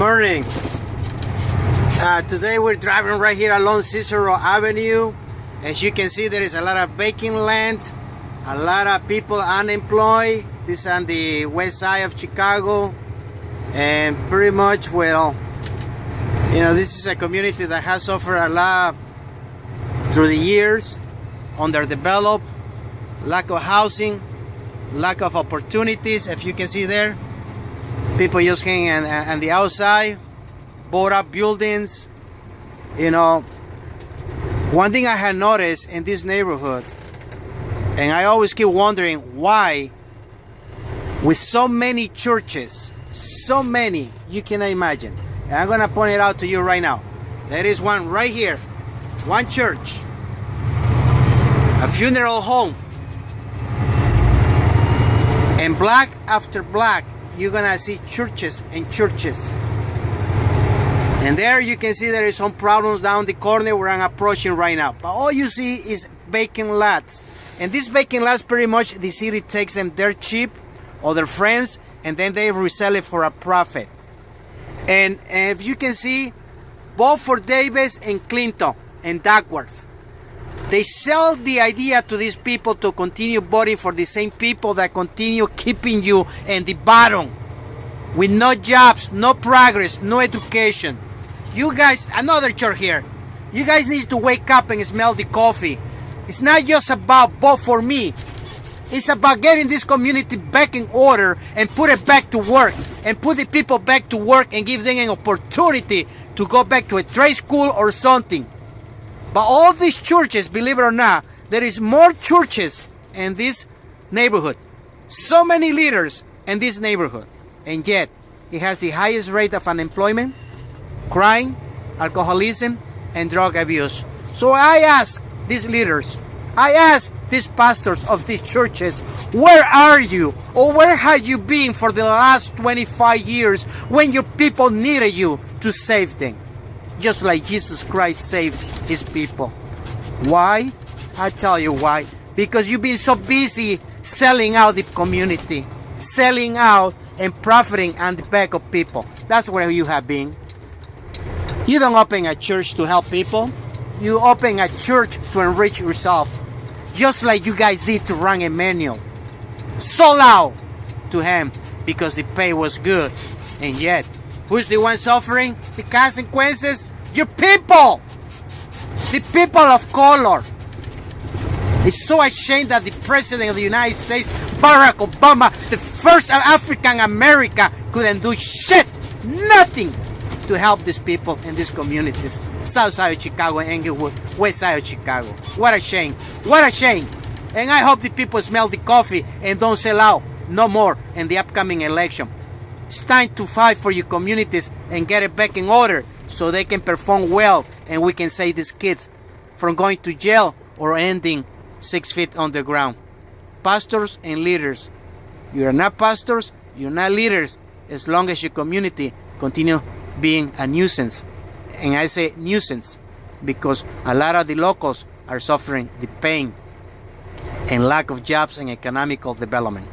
morning. Today we're driving right here along Cicero Avenue. As you can see, there is a lot of vacant land, a lot of people unemployed. This is on the west side of Chicago, and pretty much, well, you know, this is a community that has suffered a lot through the years, underdeveloped, lack of housing, lack of opportunities. If you can see there, people just hanging on the outside, board up buildings. You know, one thing I had noticed in this neighborhood, and I always keep wondering why, with so many churches, so many, you cannot imagine. And I'm gonna point it out to you right now. There is one right here, one church, a funeral home, and block after block, you're gonna see churches and churches. And there you can see there is some problems down the corner where I'm approaching right now. But all you see is vacant lots. And these vacant lots, pretty much the city takes them dirt cheap, or their friends, and then they resell it for a profit. And if you can see, both for Davis and Clinton and Duckworth, they sell the idea to these people to continue voting for the same people that continue keeping you in the bottom with no jobs, no progress, no education. You guys, another church here, you guys need to wake up and smell the coffee. It's not just about vote for me. It's about getting this community back in order and put it back to work, and put the people back to work and give them an opportunity to go back to a trade school or something. But all these churches, believe it or not, there is more churches in this neighborhood. So many leaders in this neighborhood. And yet, it has the highest rate of unemployment, crime, alcoholism, and drug abuse. So I ask these leaders, I ask these pastors of these churches, where are you? Or where have you been for the last 25 years when your people needed you to save them? Just like Jesus Christ saved his people. Why? I tell you why. Because you've been so busy selling out the community, selling out and profiting on the back of people. That's where you have been. You don't open a church to help people. You open a church to enrich yourself. Just like you guys did to Rahm Emanuel. Sold out to him because the pay was good. And yet, who's the one suffering the consequences? Your people! The people of color. It's so ashamed that the President of the United States, Barack Obama, the first African American, couldn't do shit, nothing, to help these people in these communities. South side of Chicago and Englewood, west side of Chicago. What a shame. What a shame. And I hope the people smell the coffee and don't sell out no more in the upcoming election. It's time to fight for your communities and get it back in order so they can perform well, and we can save these kids from going to jail or ending 6 feet underground. Pastors and leaders, you are not pastors, you're not leaders, as long as your community continue being a nuisance. And I say nuisance because a lot of the locals are suffering the pain and lack of jobs and economical development.